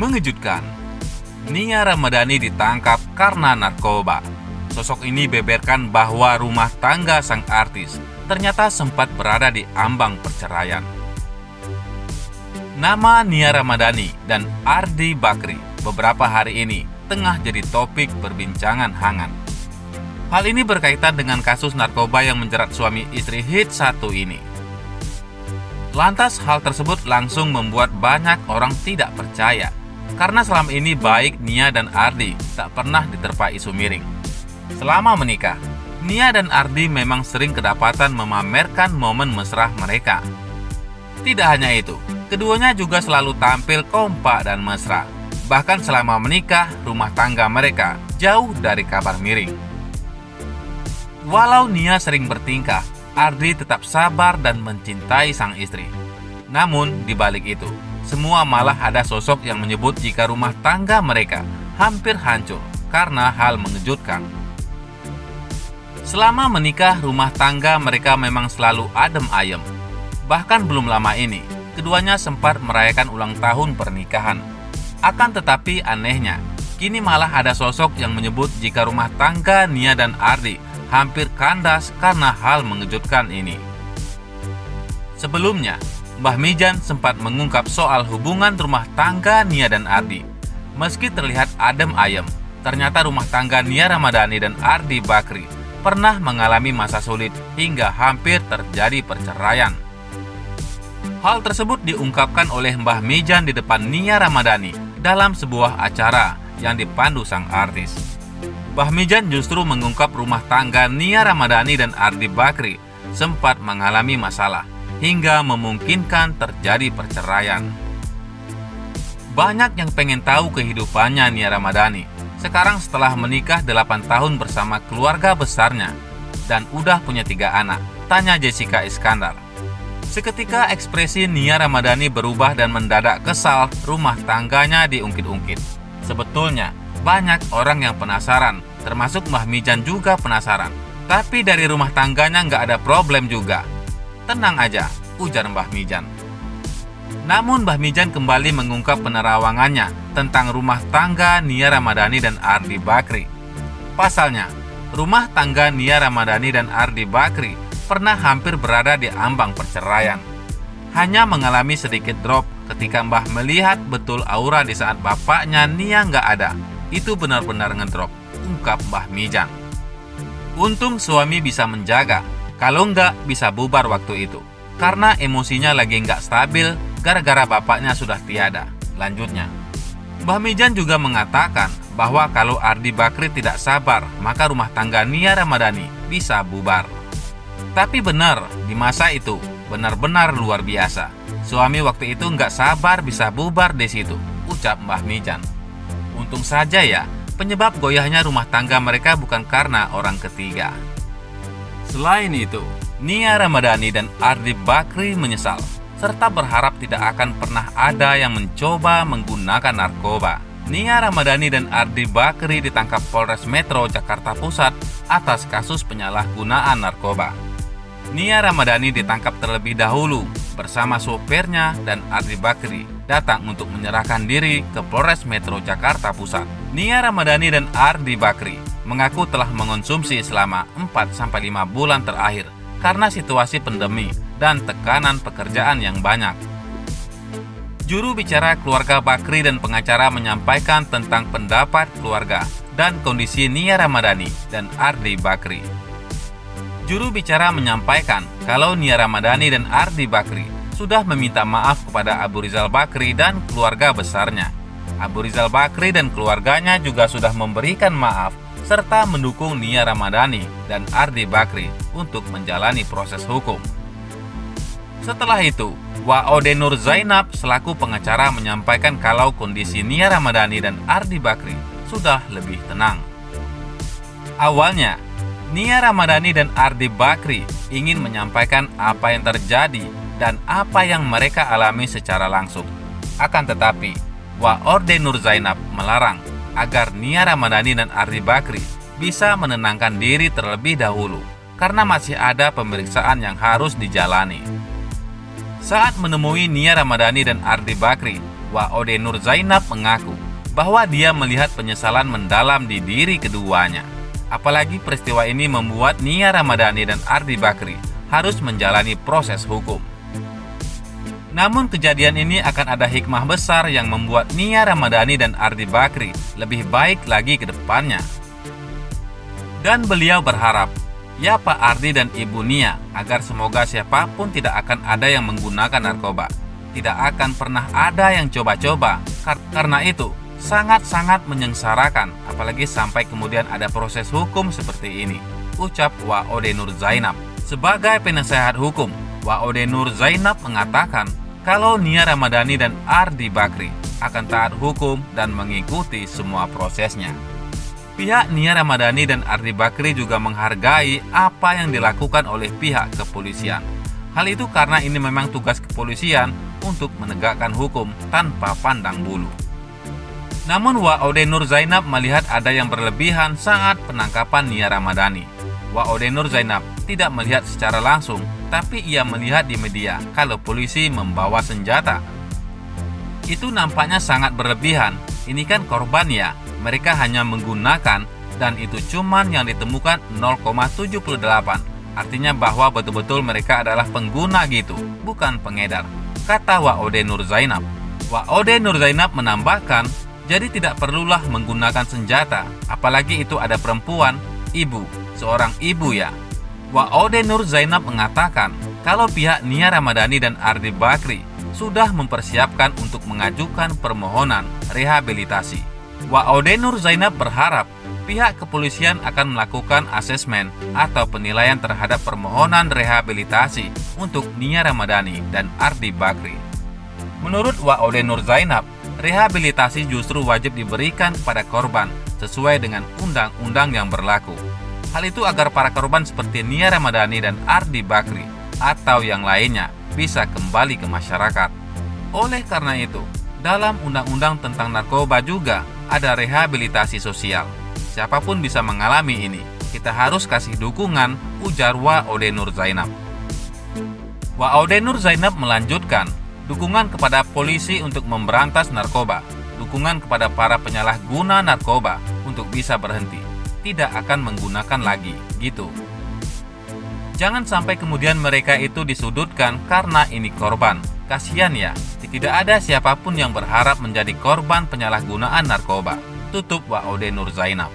Mengejutkan, Nia Ramadhani ditangkap karena narkoba. Sosok ini beberkan bahwa rumah tangga sang artis ternyata sempat berada di ambang perceraian. Nama Nia Ramadhani dan Ardi Bakri beberapa hari ini tengah jadi topik perbincangan hangat. Hal ini berkaitan dengan kasus narkoba yang menjerat suami istri hits satu ini. Lantas hal tersebut langsung membuat banyak orang tidak percaya, karena selama ini baik Nia dan Ardi tak pernah diterpa isu miring. Selama menikah, Nia dan Ardi memang sering kedapatan memamerkan momen mesra mereka. Tidak hanya itu, keduanya juga selalu tampil kompak dan mesra. Bahkan selama menikah, rumah tangga mereka jauh dari kabar miring. Walau Nia sering bertingkah, Ardi tetap sabar dan mencintai sang istri. Namun di balik itu, semua malah ada sosok yang menyebut jika rumah tangga mereka hampir hancur karena hal mengejutkan. Selama menikah, rumah tangga mereka memang selalu adem ayem. Bahkan belum lama ini, keduanya sempat merayakan ulang tahun pernikahan. Akan tetapi anehnya, kini malah ada sosok yang menyebut jika rumah tangga Nia dan Ardi hampir kandas karena hal mengejutkan ini. Sebelumnya, Mbah Mijan sempat mengungkap soal hubungan rumah tangga Nia dan Ardi. Meski terlihat adem ayem, ternyata rumah tangga Nia Ramadhani dan Ardi Bakri pernah mengalami masa sulit hingga hampir terjadi perceraian. Hal tersebut diungkapkan oleh Mbah Mijan di depan Nia Ramadhani dalam sebuah acara yang dipandu sang artis. Mbah Mijan justru mengungkap rumah tangga Nia Ramadhani dan Ardi Bakri sempat mengalami masalah hingga memungkinkan terjadi perceraian. Banyak yang pengen tahu kehidupannya Nia Ramadhani sekarang setelah menikah 8 tahun bersama keluarga besarnya dan udah punya 3 anak, tanya Jessica Iskandar. Seketika ekspresi Nia Ramadhani berubah dan mendadak kesal rumah tangganya diungkit-ungkit. Sebetulnya, banyak orang yang penasaran, termasuk Mbah Mijan juga penasaran. Tapi dari rumah tangganya nggak ada problem juga. Tenang aja, ujar Mbah Mijan. Namun Mbah Mijan kembali mengungkap penerawangannya tentang rumah tangga Nia Ramadhani dan Ardi Bakri. Pasalnya, rumah tangga Nia Ramadhani dan Ardi Bakri pernah hampir berada di ambang perceraian. Hanya mengalami sedikit drop ketika Mbah melihat betul aura di saat bapaknya Nia nggak ada. Itu benar-benar ngedrop, ungkap Mbah Mijan. Untung suami bisa menjaga, kalau nggak bisa bubar waktu itu. Karena emosinya lagi nggak stabil gara-gara bapaknya sudah tiada, lanjutnya. Mbah Mijan juga mengatakan bahwa kalau Ardi Bakri tidak sabar, maka rumah tangga Nia Ramadhani bisa bubar. Tapi benar, di masa itu benar-benar luar biasa. Suami waktu itu nggak sabar bisa bubar di situ, ucap Mbah Mijan. Untung saja ya, penyebab goyahnya rumah tangga mereka bukan karena orang ketiga. Selain itu, Nia Ramadhani dan Ardi Bakri menyesal, serta berharap tidak akan pernah ada yang mencoba menggunakan narkoba. Nia Ramadhani dan Ardi Bakri ditangkap Polres Metro Jakarta Pusat atas kasus penyalahgunaan narkoba. Nia Ramadhani ditangkap terlebih dahulu bersama sopirnya dan Ardi Bakri datang untuk menyerahkan diri ke Polres Metro Jakarta Pusat. Nia Ramadhani dan Ardi Bakri mengaku telah mengonsumsi selama 4-5 bulan terakhir karena situasi pandemi dan tekanan pekerjaan yang banyak. Juru bicara keluarga Bakri dan pengacara menyampaikan tentang pendapat keluarga dan kondisi Nia Ramadhani dan Ardi Bakri. Juru bicara menyampaikan kalau Nia Ramadhani dan Ardi Bakri sudah meminta maaf kepada Abu Rizal Bakri dan keluarga besarnya. Abu Rizal Bakri dan keluarganya juga sudah memberikan maaf serta mendukung Nia Ramadhani dan Ardi Bakri untuk menjalani proses hukum. Setelah itu, Waode Nur Zainab selaku pengacara menyampaikan kalau kondisi Nia Ramadhani dan Ardi Bakri sudah lebih tenang. Awalnya, Nia Ramadhani dan Ardi Bakri ingin menyampaikan apa yang terjadi dan apa yang mereka alami secara langsung. Akan tetapi, Waode Nur Zainab melarang agar Nia Ramadhani dan Ardi Bakri bisa menenangkan diri terlebih dahulu karena masih ada pemeriksaan yang harus dijalani. Saat menemui Nia Ramadhani dan Ardi Bakri, Waode Nur Zainab mengaku bahwa dia melihat penyesalan mendalam di diri keduanya. Apalagi peristiwa ini membuat Nia Ramadhani dan Ardi Bakri harus menjalani proses hukum. Namun kejadian ini akan ada hikmah besar yang membuat Nia Ramadhani dan Ardi Bakri lebih baik lagi ke depannya. Dan beliau berharap, ya Pak Ardi dan Ibu Nia, agar semoga siapapun tidak akan ada yang menggunakan narkoba. Tidak akan pernah ada yang coba-coba. Karena itu, sangat-sangat menyengsarakan, apalagi sampai kemudian ada proses hukum seperti ini, ucap Waode Nur Zainab. Sebagai penasehat hukum, Waode Nur Zainab mengatakan kalau Nia Ramadhani dan Ardi Bakri akan taat hukum dan mengikuti semua prosesnya. Pihak Nia Ramadhani dan Ardi Bakri juga menghargai apa yang dilakukan oleh pihak kepolisian. Hal itu karena ini memang tugas kepolisian untuk menegakkan hukum tanpa pandang bulu. Namun Waode Nur Zainab melihat ada yang berlebihan saat penangkapan Nia Ramadhani. Waode Nur Zainab tidak melihat secara langsung, tapi ia melihat di media kalau polisi membawa senjata. Itu nampaknya sangat berlebihan. Ini kan korban ya, mereka hanya menggunakan dan itu cuman yang ditemukan 0,78. Artinya bahwa betul-betul mereka adalah pengguna gitu, bukan pengedar, kata Waode Nur Zainab. Waode Nur Zainab menambahkan, jadi tidak perlulah menggunakan senjata, apalagi itu ada perempuan, ibu, seorang ibu ya. Waode Nur Zainab mengatakan kalau pihak Nia Ramadhani dan Ardi Bakri sudah mempersiapkan untuk mengajukan permohonan rehabilitasi. Waode Nur Zainab berharap pihak kepolisian akan melakukan asesmen atau penilaian terhadap permohonan rehabilitasi untuk Nia Ramadhani dan Ardi Bakri. Menurut Waode Nur Zainab, rehabilitasi justru wajib diberikan kepada korban sesuai dengan undang-undang yang berlaku. Hal itu agar para korban seperti Nia Ramadhani dan Ardi Bakri atau yang lainnya bisa kembali ke masyarakat. Oleh karena itu, dalam undang-undang tentang narkoba juga ada rehabilitasi sosial. Siapapun bisa mengalami ini, kita harus kasih dukungan, ujar Waode Nur Zainab. Waode Nur Zainab melanjutkan, dukungan kepada polisi untuk memberantas narkoba, dukungan kepada para penyalahguna narkoba untuk bisa berhenti, tidak akan menggunakan lagi, gitu. Jangan sampai kemudian mereka itu disudutkan karena ini korban. Kasihan ya, tidak ada siapapun yang berharap menjadi korban penyalahgunaan narkoba, tutup Waode Nur Zainab.